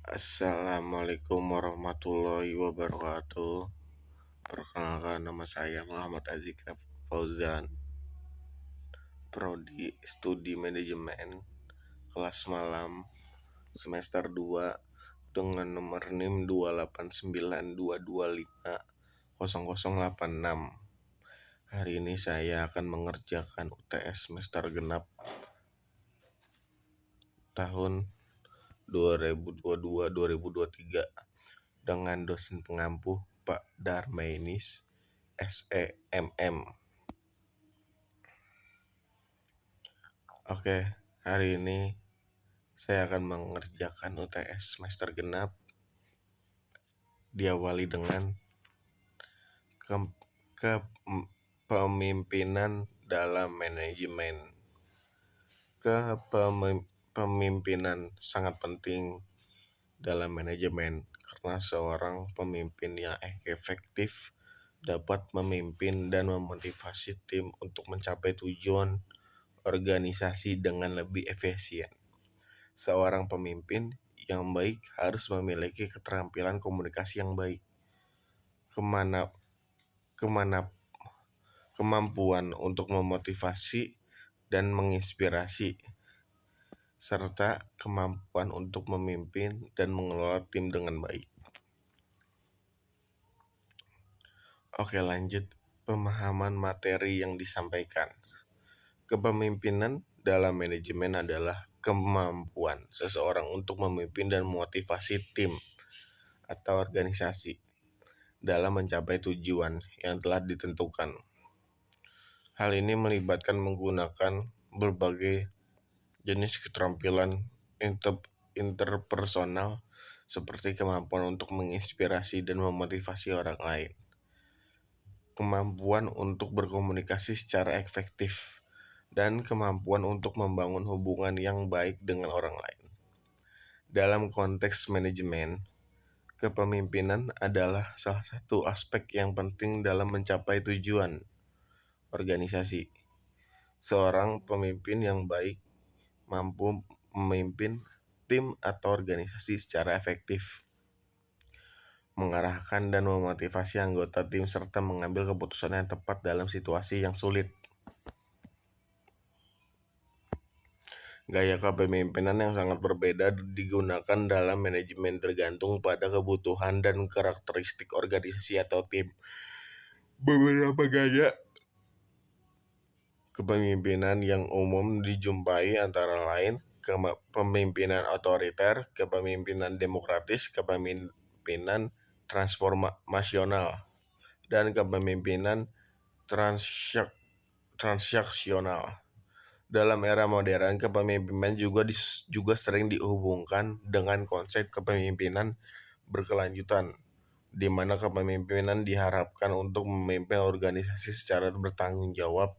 Assalamualaikum warahmatullahi wabarakatuh. Perkenalkan, nama saya Muhammad Azikra Fauzan, Prodi Studi Manajemen, kelas malam, semester 2, dengan nomor NIM 28922500086. Hari ini saya akan mengerjakan UTS semester genap tahun 2022-2023 dengan dosen pengampu Pak Darmainis SEMM. Oke, hari ini saya akan mengerjakan UTS semester genap, diawali dengan kepemimpinan dalam manajemen. Kepemimpinan sangat penting dalam manajemen karena seorang pemimpin yang efektif dapat memimpin dan memotivasi tim untuk mencapai tujuan organisasi dengan lebih efisien. Seorang pemimpin yang baik harus memiliki keterampilan komunikasi yang baik, kemampuan untuk memotivasi dan menginspirasi, serta kemampuan untuk memimpin dan mengelola tim dengan baik. Oke, lanjut pemahaman materi yang disampaikan. Kepemimpinan dalam manajemen adalah kemampuan seseorang untuk memimpin dan memotivasi tim atau organisasi dalam mencapai tujuan yang telah ditentukan. Hal ini melibatkan menggunakan berbagai jenis keterampilan interpersonal seperti kemampuan untuk menginspirasi dan memotivasi orang lain, kemampuan untuk berkomunikasi secara efektif, dan kemampuan untuk membangun hubungan yang baik dengan orang lain. Dalam konteks manajemen, kepemimpinan adalah salah satu aspek yang penting dalam mencapai tujuan organisasi. Seorang pemimpin yang baik mampu memimpin tim atau organisasi secara efektif, mengarahkan dan memotivasi anggota tim, serta mengambil keputusan yang tepat dalam situasi yang sulit. Gaya kepemimpinan yang sangat berbeda digunakan dalam manajemen tergantung pada kebutuhan dan karakteristik organisasi atau tim. Beberapa gaya kepemimpinan yang umum dijumpai antara lain kepemimpinan otoriter, kepemimpinan demokratis, kepemimpinan transformasional, dan kepemimpinan transaksional. Dalam era modern, kepemimpinan juga sering dihubungkan dengan konsep kepemimpinan berkelanjutan, di mana kepemimpinan diharapkan untuk memimpin organisasi secara bertanggung jawab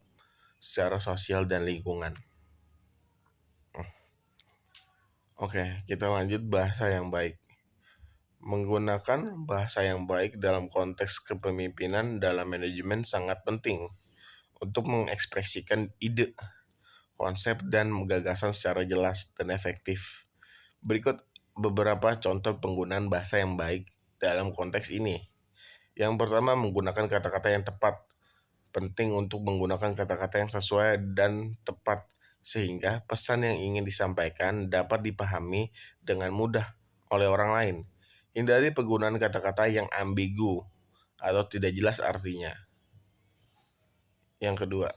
secara sosial dan lingkungan. Oke, kita lanjut bahasa yang baik. Menggunakan bahasa yang baik dalam konteks kepemimpinan dalam manajemen sangat penting untuk mengekspresikan ide, konsep, dan gagasan secara jelas dan efektif. Berikut beberapa contoh penggunaan bahasa yang baik dalam konteks ini. Yang pertama, menggunakan kata-kata yang tepat. Penting untuk menggunakan kata-kata yang sesuai dan tepat sehingga pesan yang ingin disampaikan dapat dipahami dengan mudah oleh orang lain. Hindari penggunaan kata-kata yang ambigu atau tidak jelas artinya. Yang kedua,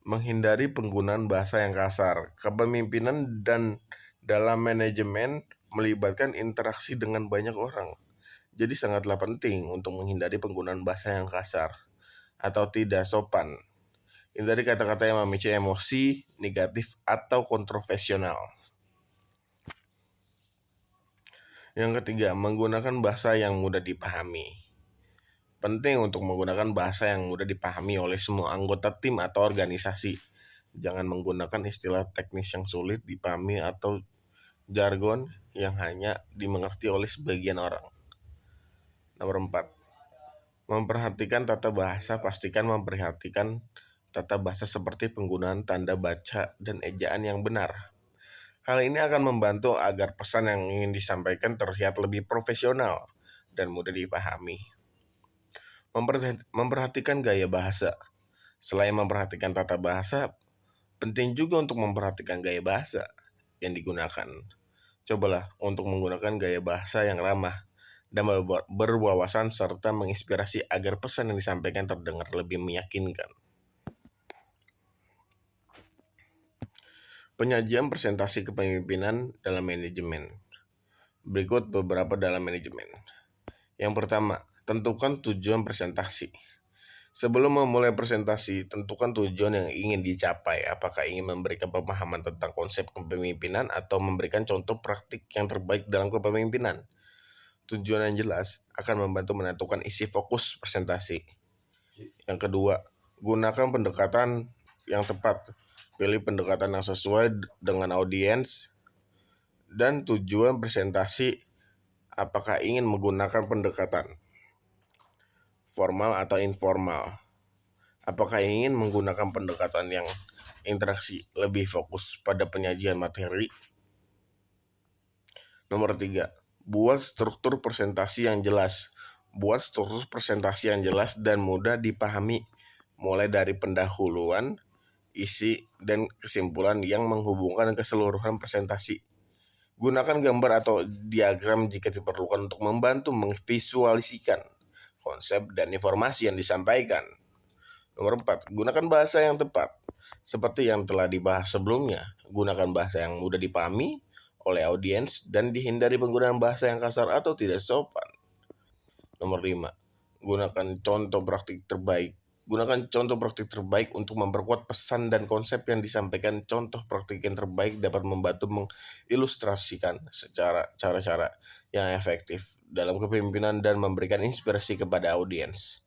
menghindari penggunaan bahasa yang kasar. Kepemimpinan dan dalam manajemen melibatkan interaksi dengan banyak orang. Jadi sangatlah penting untuk menghindari penggunaan bahasa yang kasar atau tidak sopan. Hindari kata-kata yang memicu emosi negatif atau kontroversial. Yang ketiga, menggunakan bahasa yang mudah dipahami. Penting untuk menggunakan bahasa yang mudah dipahami oleh semua anggota tim atau organisasi. Jangan menggunakan istilah teknis yang sulit dipahami atau jargon yang hanya dimengerti oleh sebagian orang. Nomor 4. Memperhatikan tata bahasa. Pastikan memperhatikan tata bahasa seperti penggunaan tanda baca dan ejaan yang benar. Hal ini akan membantu agar pesan yang ingin disampaikan terlihat lebih profesional dan mudah dipahami. Memperhatikan gaya bahasa. Selain memperhatikan tata bahasa, penting juga untuk memperhatikan gaya bahasa yang digunakan. Cobalah untuk menggunakan gaya bahasa yang ramah dan berwawasan serta menginspirasi agar pesan yang disampaikan terdengar lebih meyakinkan. Penyajian presentasi kepemimpinan dalam manajemen. Berikut beberapa dalam manajemen. Yang pertama, tentukan tujuan presentasi. Sebelum memulai presentasi, tentukan tujuan yang ingin dicapai. Apakah ingin memberikan pemahaman tentang konsep kepemimpinan atau memberikan contoh praktik yang terbaik dalam kepemimpinan. Tujuan yang jelas akan membantu menentukan isi fokus presentasi. Yang kedua, gunakan pendekatan yang tepat. Pilih pendekatan yang sesuai dengan audiens dan tujuan presentasi. Apakah ingin menggunakan pendekatan formal atau informal? Apakah ingin menggunakan pendekatan yang interaksi, lebih fokus pada penyajian materi? Nomor 3, buat struktur presentasi yang jelas. Buat struktur presentasi yang jelas dan mudah dipahami, mulai dari pendahuluan, isi, dan kesimpulan yang menghubungkan keseluruhan presentasi. Gunakan gambar atau diagram jika diperlukan untuk membantu memvisualisasikan konsep dan informasi yang disampaikan. Nomor 4, gunakan bahasa yang tepat. Seperti yang telah dibahas sebelumnya, gunakan bahasa yang mudah dipahami oleh audiens dan dihindari penggunaan bahasa yang kasar atau tidak sopan. Nomor 5, gunakan contoh praktik terbaik. Gunakan contoh praktik terbaik untuk memperkuat pesan dan konsep yang disampaikan. Contoh praktik yang terbaik dapat membantu mengilustrasikan secara cara-cara yang efektif dalam kepemimpinan dan memberikan inspirasi kepada audiens.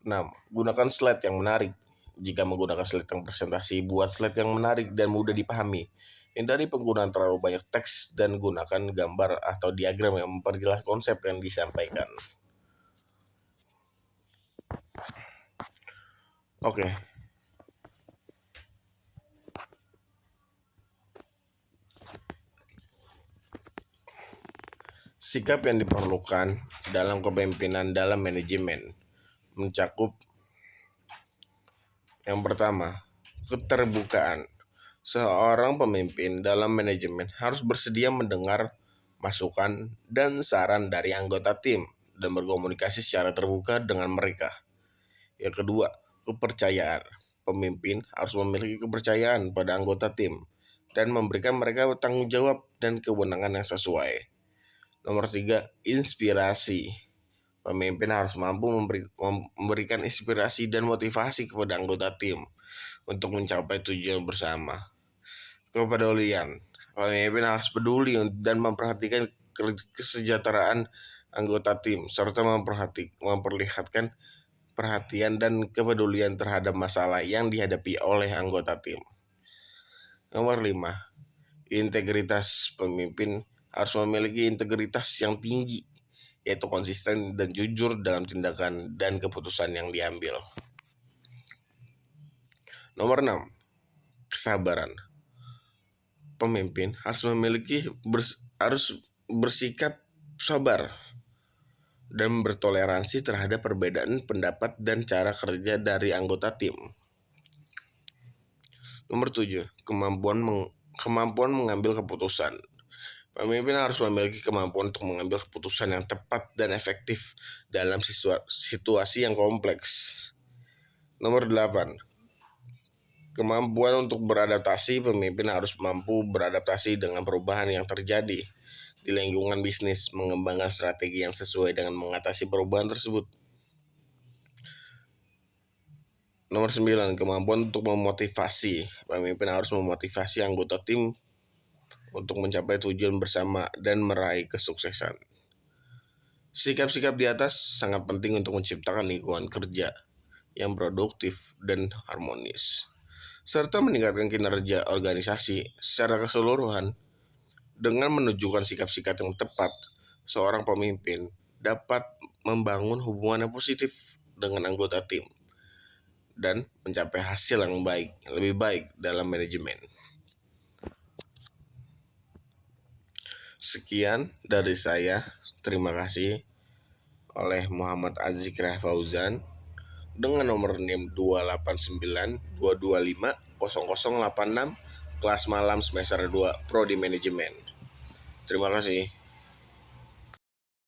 6. Gunakan slide yang menarik. Jika menggunakan slide yang presentasi, buat slide yang menarik dan mudah dipahami. Hindari penggunaan terlalu banyak teks dan gunakan gambar atau diagram yang memperjelas konsep yang disampaikan. Oke. Sikap yang diperlukan dalam kepemimpinan dalam manajemen mencakup yang pertama, keterbukaan. Seorang pemimpin dalam manajemen harus bersedia mendengar masukan dan saran dari anggota tim dan berkomunikasi secara terbuka dengan mereka. Yang kedua, kepercayaan. Pemimpin harus memiliki kepercayaan pada anggota tim dan memberikan mereka tanggung jawab dan kewenangan yang sesuai. Nomor 3, inspirasi. Pemimpin harus mampu memberikan inspirasi dan motivasi kepada anggota tim untuk mencapai tujuan bersama. Kepedulian. Pemimpin harus peduli dan memperhatikan kesejahteraan anggota tim serta memperlihatkan perhatian dan kepedulian terhadap masalah yang dihadapi oleh anggota tim. Nomor 5, integritas. Pemimpin harus memiliki integritas yang tinggi, yaitu konsisten dan jujur dalam tindakan dan keputusan yang diambil. Nomor 6, kesabaran. Pemimpin harus bersikap sabar dan bertoleransi terhadap perbedaan pendapat dan cara kerja dari anggota tim. Nomor 7, kemampuan mengambil keputusan. Pemimpin harus memiliki kemampuan untuk mengambil keputusan yang tepat dan efektif dalam situasi yang kompleks. Nomor 8, kemampuan untuk beradaptasi. Pemimpin harus mampu beradaptasi dengan perubahan yang terjadi di lingkungan bisnis, mengembangkan strategi yang sesuai dengan mengatasi perubahan tersebut. Nomor 9, kemampuan untuk memotivasi. Pemimpin harus memotivasi anggota tim untuk mencapai tujuan bersama dan meraih kesuksesan. Sikap-sikap di atas sangat penting untuk menciptakan lingkungan kerja yang produktif dan harmonis, serta meningkatkan kinerja organisasi secara keseluruhan. Dengan menunjukkan sikap-sikap yang tepat, seorang pemimpin dapat membangun hubungan yang positif dengan anggota tim dan mencapai hasil yang lebih baik dalam manajemen. Sekian dari saya. Terima kasih. Oleh Muhammad Azikra Fauzan dengan nomor NIM 289 225 0086, kelas malam semester 2 Prodi Manajemen. Terima kasih.